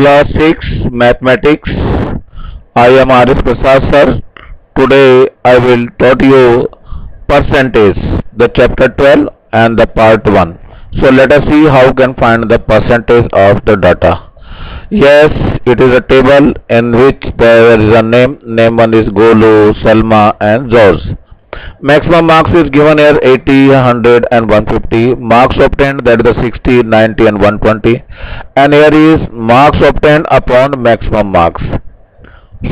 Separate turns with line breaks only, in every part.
Class 6 Mathematics. I am R.S. Prasad sir. Today I will taught you percentage, the chapter 12 and the part 1. So let us see how can find the percentage of the data. Yes, it is a table in which there is a name. Name one is Golu, Salma and George. Maximum marks is given here 80, 100 and 150. Marks obtained, that is the 60, 90 and 120. And here is marks obtained upon maximum marks.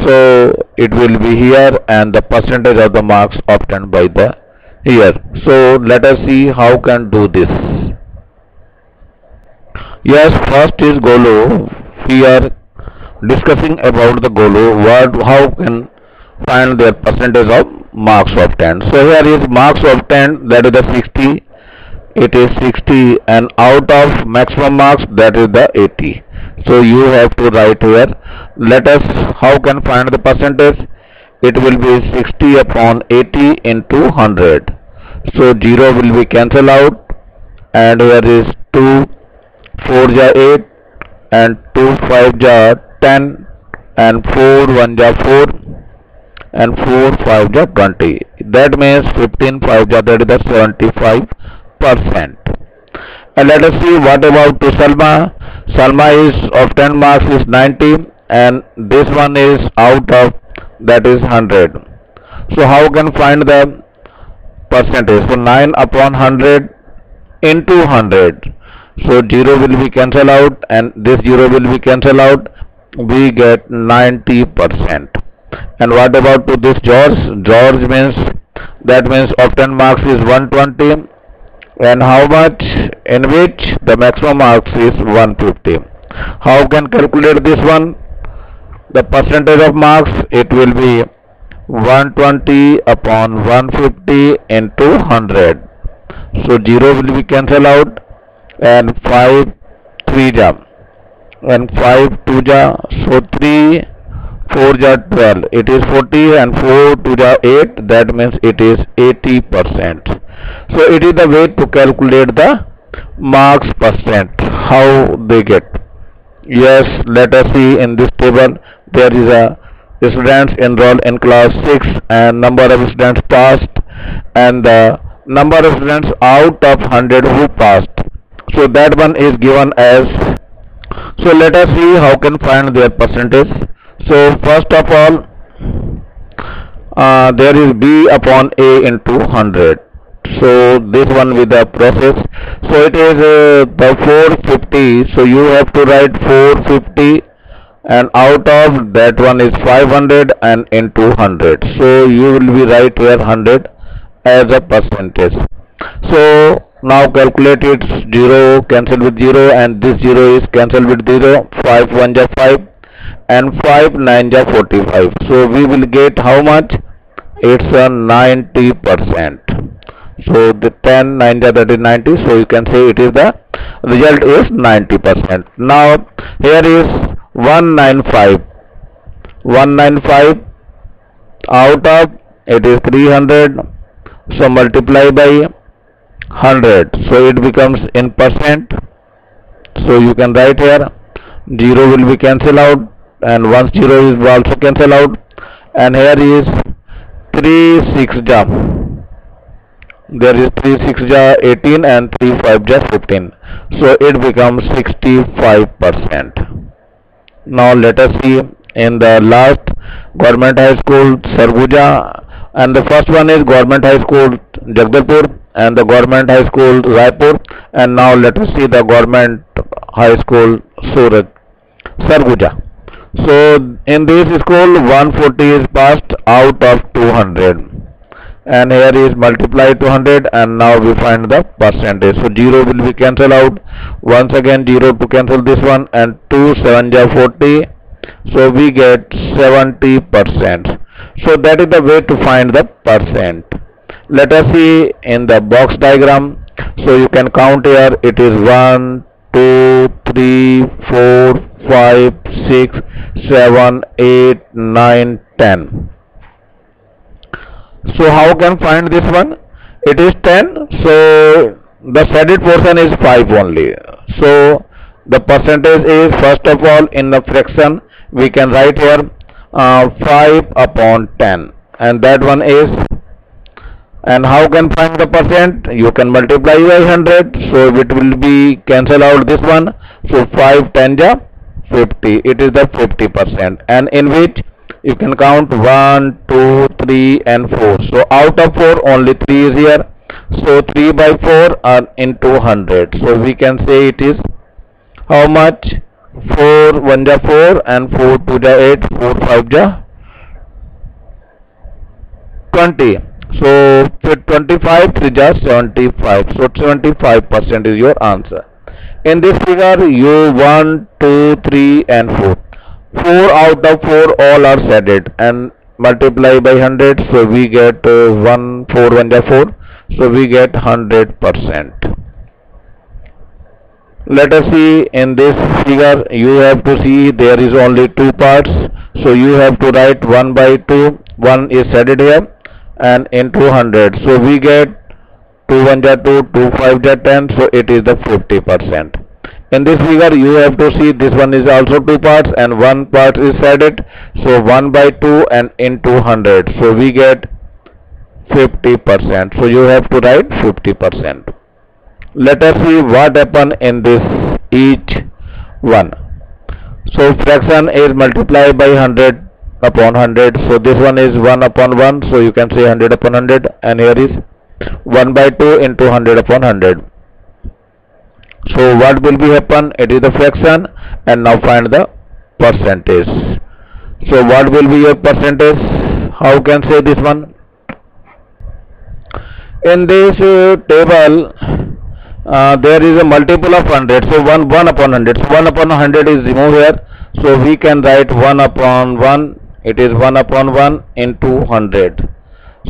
So it will be here and the percentage of the marks obtained by the here. So let us see how can do this. Yes, first is Golu. We are discussing about the Golu. How can find their percentage of marks obtained. So here is marks obtained, that is the 60. It is 60 and out of maximum marks, that is the 80. So you have to write here. Let us how can find the percentage. It will be 60 upon 80 into 100. So 0 will be cancelled out and here is 2 4 ja 8 and 2 5 ja 10 and 4 1 ja 4 and 4 5 ja 20. That means 15 5 ja, that is the 75%. And let us see what about to Salma. Salma is of 10 marks is 90 and this one is out of, that is 100. So how can find the percentage? So 9 upon 100 into 100. So 0 will be cancelled out and this 0 will be cancelled out. We get 90%. And what about to this George? George means, that means of 10 marks is 120 and how much, in which the maximum marks is 150. How can calculate this one? The percentage of marks, it will be 120 upon 150 into 100. So 0 will be cancelled out and 5 3 ja and 5 2 ja, so 3 4 ja 12, it is 40 and 4 2 ja 8, that means it is 80%. So it is the way to calculate the marks percent, how they get. Yes, let us see in this table. There is a students enrolled in class 6 and number of students passed and the number of students out of 100 who passed. So that one is given as. So let us see how can find their percentage. So first of all, there is B upon A into 100. So this one with the process. So it is the 450. So you have to write 450 and out of that one is 500 and into 100. So you will be write here 100 as a percentage. So now calculate it. 0 cancel with 0 and this 0 is cancelled with 0. 5 1 ja 5 and 5 9 ja 45. So we will get how much? It's a 90%. So the 10 9 ja, that is 90. So you can say it is the result is 90%. Now here is 195. 195 out of it is 300. So multiply by 100. So it becomes in percent. So you can write here 0 will be cancelled out and once 0 is also cancelled out and here is 3 6 ja, there is 3 6 ja 18 and 3 5 ja 15. So it becomes 65%. Now let us see in the last government high school Sarguja, and the first one is government high school Jagdalpur and the government high school Raipur, and now let us see the government high school Surat Sarguja. So in this school 140 is passed out of 200 and here is multiplied to 100 and now we find the percentage. So 0 will be cancelled out, once again 0 to cancel this one and 2 7 ja 40. So we get 70%. So that is the way to find the percent. Let us see in the box diagram. So you can count here. It is 1 2 3 4 5 6 7 8 9 10. So how can find this one? It is 10. So the shaded portion is 5 only. So The percentage is, first of all, in the fraction we can write here 5 upon 10, and that one is, and how can find the percent? You can multiply by 100, so it will be cancel out this one. So 5 10 ja 50, it is the 50%, and in which you can count 1 2 3 and 4. So out of 4 only 3 is here, so 3 by 4 are into 100. So we can say it is how much? 4 1 ja 4 and 4 2 ja 8, 4 5 ja 20. So 25 3 ja 75. So 75% is your answer. In this figure, you 1 2 3 and 4. 4 out of 4 all are added and multiply by 100. So we get 1 4 1 ja 4. So we get 100%. Let us see in this figure. You have to see there is only two parts. So you have to write 1 by 2. 1 is added here and into 100. So we get 2 1 ja 2, 2 5 ja 10. So it is the 50%. In this figure you have to see this one is also two parts and one part is added. So 1 by 2 and into 100. So we get 50%. So you have to write 50%. Let us see what happen in this each one. So fraction is multiplied by 100 upon 100. So this one is 1 upon 1. So you can say 100 upon 100, and here is 1 by 2 into 100 upon 100. So what will be happen? It is the fraction, and now find the percentage. So what will be your percentage? How can say this one? In this table there is a multiple of 100. So 1 upon 100. So 1 upon 100 is removed here. So we can write 1 upon 1. It is 1 upon 1 into 100.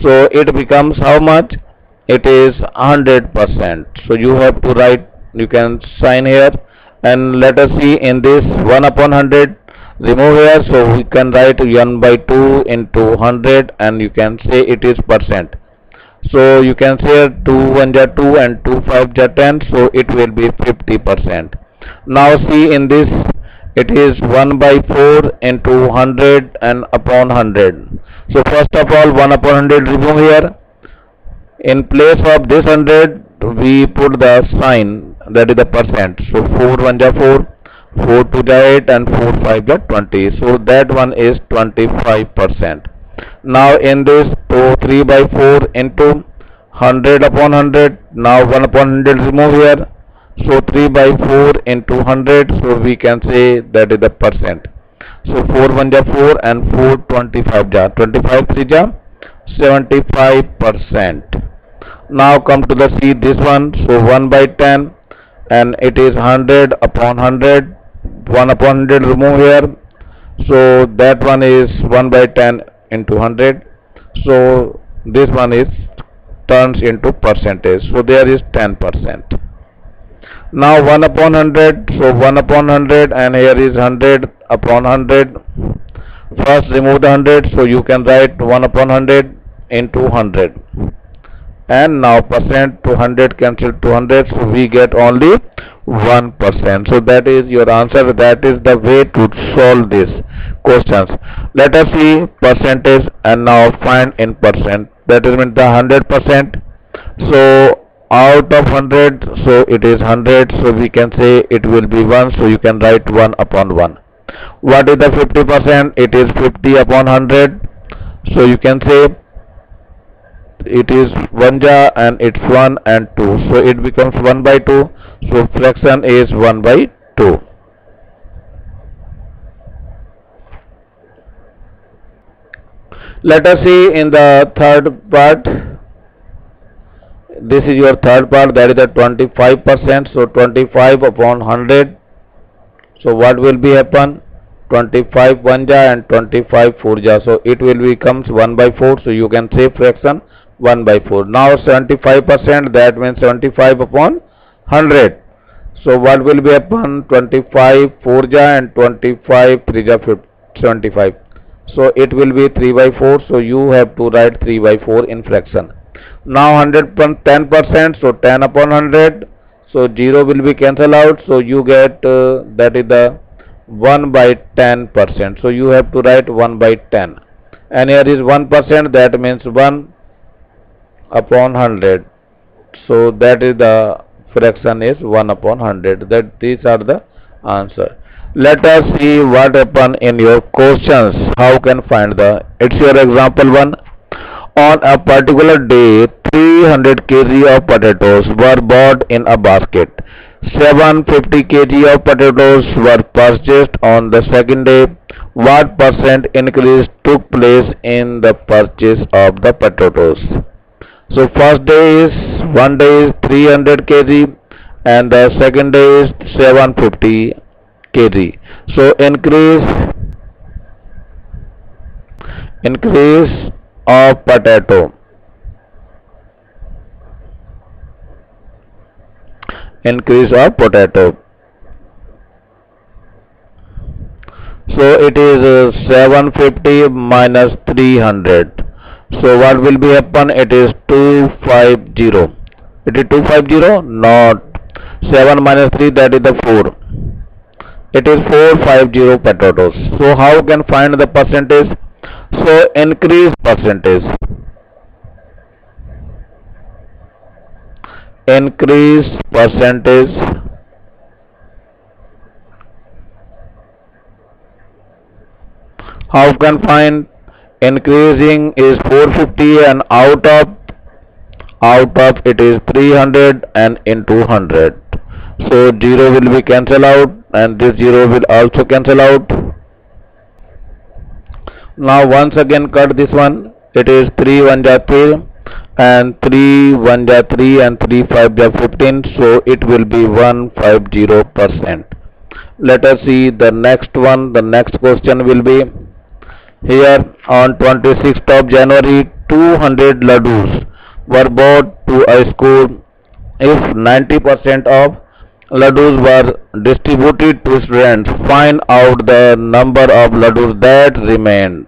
So it becomes how much? It is 100%. So you have to write, you can sign here, and let us see in this 1 upon 100 remove here. So we can write 1 by 2 into 100, and you can say it is percent. So you can say 2 1 ja 2 and 2 5 ja 10. So it will be 50%. Now see in this, it is 1 by 4 into 100 and upon 100. So first of all 1 upon 100 remove here. In place of this 100 we put the sign, that is the percent. So 4 1 ja 4, 4 2 ja 8 and 4 5 ja 20. So that one is 25%. Now in this, so 3 by 4 into 100 upon 100. Now 1 upon 100 remove here. So 3 by 4 into 100. So we can say that is the percent. So 4 1 ja 4 and 4 25 ja 25 3 ja 75%. Now come to the see this one. So 1 by 10, and it is 100 upon 100. 1 upon 100 remove here. So that one is 1 by 10 into 100. So this one is turns into percentage. So there is 10%. Now 1 upon 100. So 1 upon 100, and here is 100 upon 100. First remove the 100. So you can write 1 upon 100 into 100. And now percent to 100 cancel to 100. So we get only 1%. So that is your answer. That is the way to solve this questions. Let us see percentage, and now find in percent. That is mean the 100%. So out of 100, so it is 100. So we can say it will be 1. So you can write 1 upon 1. What is the 50%? It is 50 upon 100. So you can say it is 1 ja and it's 1 and 2. So it becomes 1 by 2. So fraction is 1 by 2. Let us see in the third part. This is your third part, that is the 25%. So 25 upon 100. So what will be happen? 25 1 ja and 25 4 ja. So it will becomes 1 by 4. So you can say fraction 1 by 4. Now 75%, that means 75 upon 100. So what will be happen? 25 4 ja and 25 3 ja 75. So it will be 3 by 4. So you have to write 3 by 4 in fraction. Now 110%. So 10 upon 100. So 0 will be cancelled out. So you get that is the 1 by 10%. So you have to write 1 by 10. And here is 1%, that means 1 upon 100. So that is the fraction is 1 upon 100. That these are the answer. Let us see what happen in your questions. How can find the, it's your example 1. On a particular day, 300 kg of potatoes were bought in a basket. 750 kg of potatoes were purchased on the second day. What percent increase took place in the purchase of the potatoes? So first day is, one day is 300 kg and the second day is 750 kg. So increase of potato, increase of potato. So it is 750 minus 300. So what will be happen? It is 250. It is 250, not 7 minus 3, that is the 4. It is 450 potatoes. So how can find the percentage? So increase percentage. Increase percentage. How can find? Increasing is 450 and out of it is 300 and into 100. So 0 will be cancelled out and this 0 will also cancel out. Now once again cut this one. It is 3 1 ja 3 and 3 1 ja 3 and 3 5 ja 15. So it will be 150%. Let us see the next one. The next question will be, here on 26th of January, 200 laddus were bought to a school. If 90% of laddus were distributed to students, find out the number of laddus that remained.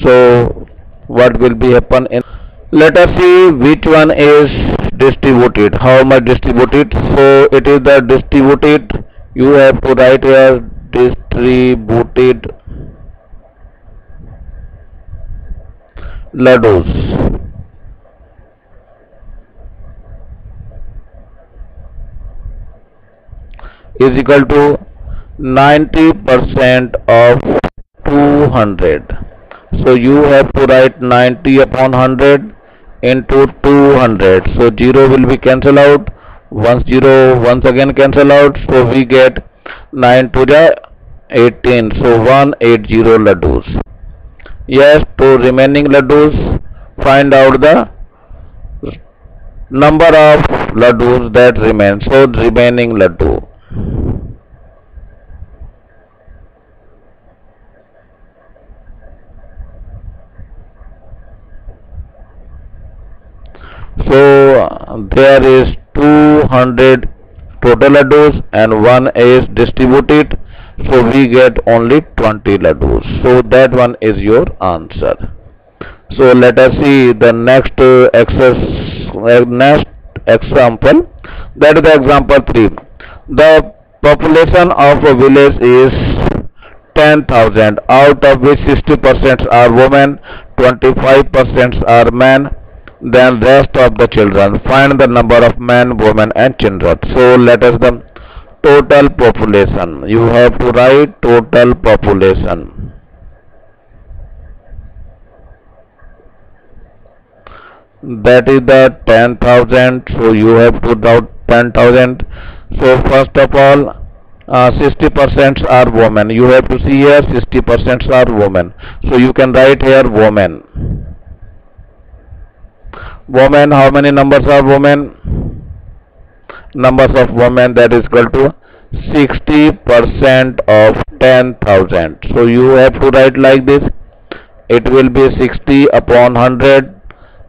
So what will be happen in? Let us see which one is distributed. How much distributed? So it is the distributed. You have to write here distributed laddus is equal to 90% of 200. So you have to write 90 upon 100 into 200. So 0 will be cancelled out. Once 0 once again cancel out. So we get 9 to the 18. So 180 laddus. Yes, to remaining laddus, find out the number of laddus that remain. So remaining laddu. So there is 200 total laddus and one is distributed. So we get only 20 laddus. So that one is your answer. So let us see the next next example. That is the example 3. The population of a village is 10,000, out of which 60% are women, 25% are men, then rest of the children. Find the number of men, women and children. So let us the total population. You have to write total population. That is the 10,000. So you have to write 10,000. So first of all, 60% are women. You have to see here 60% are women. So you can write here women. Women, how many numbers are women? Numbers of women, that is equal to 60% of 10,000. So you have to write like this. It will be 60 upon 100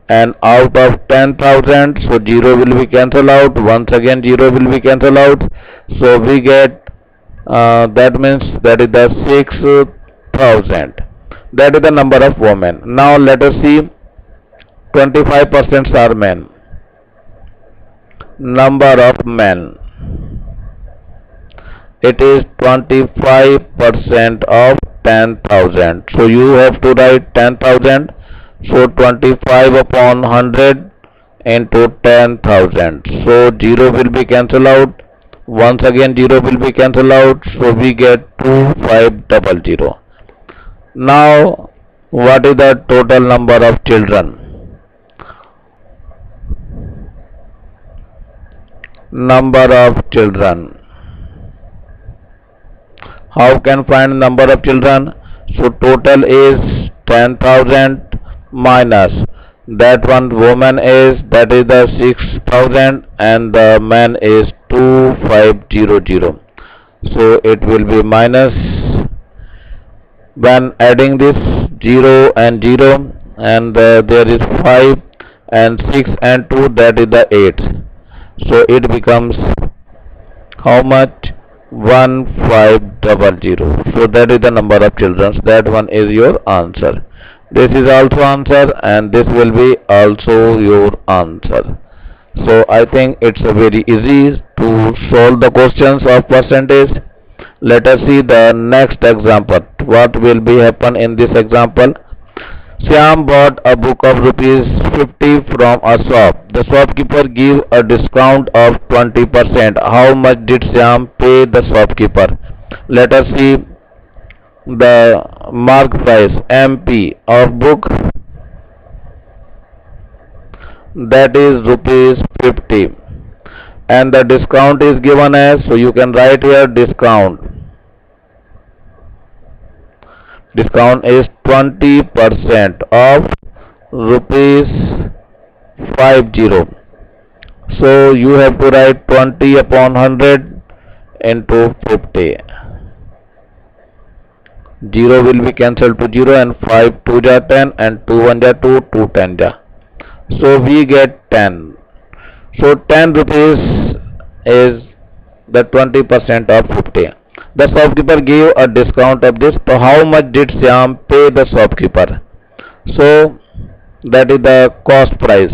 and out of 10,000. So 0 will be cancelled out. Once again 0 will be cancelled out. So we get that means that is the 6,000. That is the number of women. Now let us see 25% are men. number of men. It is 25% of 10,000. So you have to write 10,000. So 25 upon 100 into 10,000. So 0 will be cancelled out. Once again 0 will be cancelled out. So we get 2500. Now what is the total number of children? Number of children. How can find number of children? So total is 10,000 minus that one woman is, that is the 6,000, and the man is 2500. So it will be minus, when adding this 0 and 0, and there is 5 and 6 and 2, that is the 8. So it becomes how much? 1500. So that is the number of children. That one is your answer. This is also answer, and this will be also your answer. So I think it's very easy to solve the questions of percentage. Let us see the next example. What will be happen in this example? Shyam bought a book of rupees 50 from a shop. The shopkeeper gave a discount of 20%. How much did Shyam pay the shopkeeper? Let us see the mark price MP of book, that is rupees 50, and the discount is given as, so you can write here discount. Discount is 20% of rupees 50. So you have to write 20 upon 100 into 50. 0 will be cancelled to 0, and 5 2 ja 10, and 2 1 ja 2, 2 10 ja. So we get 10. So 10 rupees is the 20% of 50. The shopkeeper gave a discount of this. So how much did Shyam pay the shopkeeper? So that is the cost price.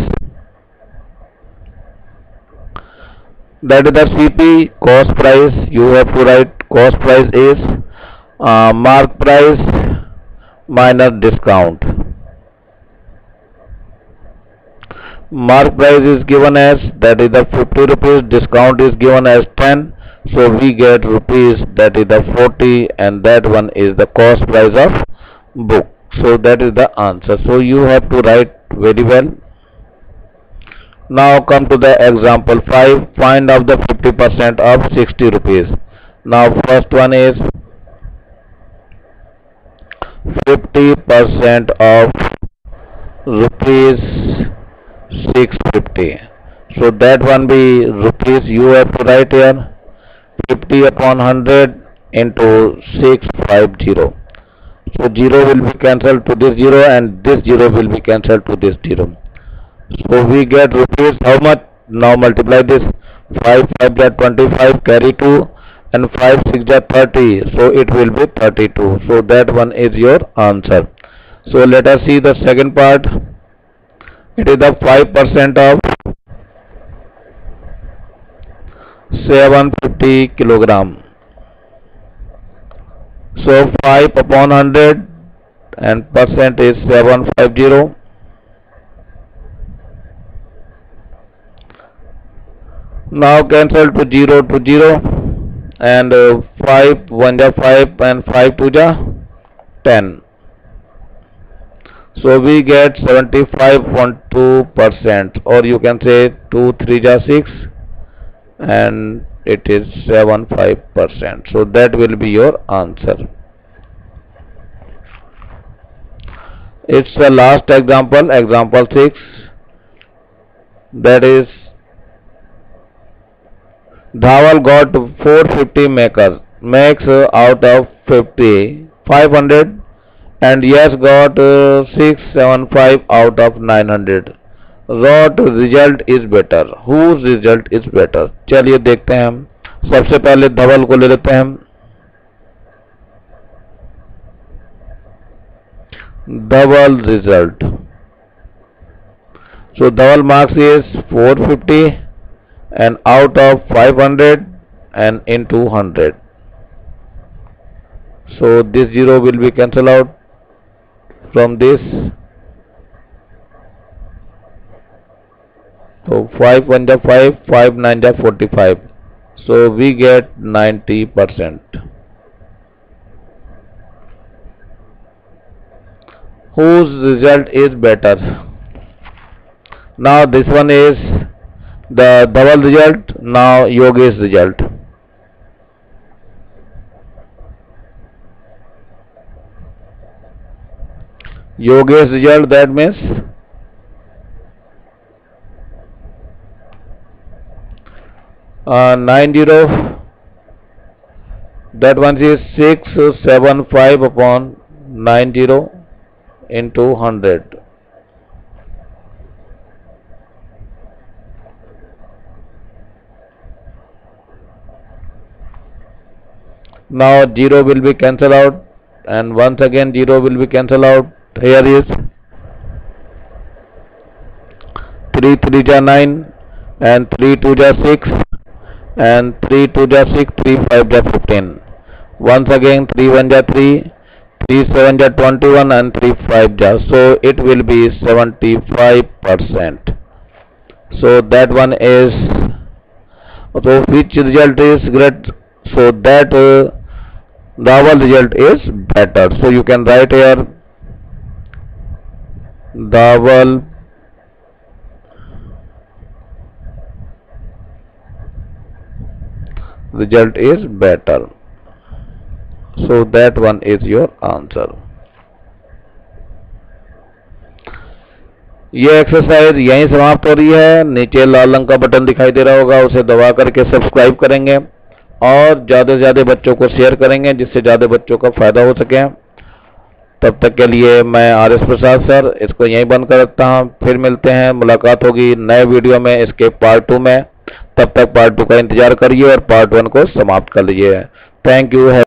That is the CP, cost price. You have to write cost price is mark price minus discount. Mark price is given as, that is the 50 rupees, discount is given as 10, so we get rupees, that is the 40, and that one is the cost price of book. So that is the answer. So you have to write very well. Now come to the example 5. Find out the 50% of 60 rupees. Now first one is 50% of rupees 650. So that one be rupees, you have to write here 50 upon 100 into 650. So 0 will be cancelled to this 0, and this 0 will be cancelled to this 0. So we get rupees how much? Now multiply this. 5 5 ja 25, carry 2, and 5 6 ja 30. So it will be 32. So that one is your answer. So let us see the second part. It is the 5% of 750 kilogram. So 5 upon 100, and percent is 750. Now cancel to 0 to 0, and 5 1 ja 5, and 5 2 ja 10. So we get 75.2%, or you can say 2 3 ja 6, and it is 75%. So that will be your answer. It's the last example, example 6. That is, Dhaval got 450 makes out of 50 500, and Yes got 675 out of 900. What result is better? Whose result is better? चलिए देखते हैं हम. सबसे पहले धवल को ले लेते हैं हम. Dhaval result. So Dhaval marks is 450, and out of 500 and into 100. So this 0 will be cancelled out from this. So 5 1 ja 5, 5 9 ja 45. So we get 90%. Whose result is better? Now this one is the double result. Now Yogesh result. Yogesh result, that means nine zero. That one is 675 upon 90 into 100. Now 0 will be cancelled out, and once again 0 will be cancelled out. Here is 3 3 ja 9 and 3 2 ja 6 and 3 2 ja 6, 3 5 ja 15. Once again 3 1 ja 3, 3 7 ja 21 and 3 5 ja. So it will be 75%. So that one is, so which result is great? So that double result is better. So you can write here double result is better. So that one is your answer. ये exercise यहीं समाप्त हो रही है। नीचे लाल रंग का button दिखाई दे रहा होगा, उसे दबा करके सब्सक्राइब करेंगे और ज़्यादा से ज़्यादा बच्चों को शेयर करेंगे जिससे ज़्यादा बच्चों का फायदा हो सके। तब तक के लिए मैं RS प्रसाद सर इसको यहीं बंद कर देता हूँ। फिर मिलते हैं, मुलाकात होगी नए वीडियो में, इसके पार्ट 2 में। तब तक पार्ट 2 का इंतजार करिए और पार्ट 1 को समाप्त कर लीजिए। Thank you.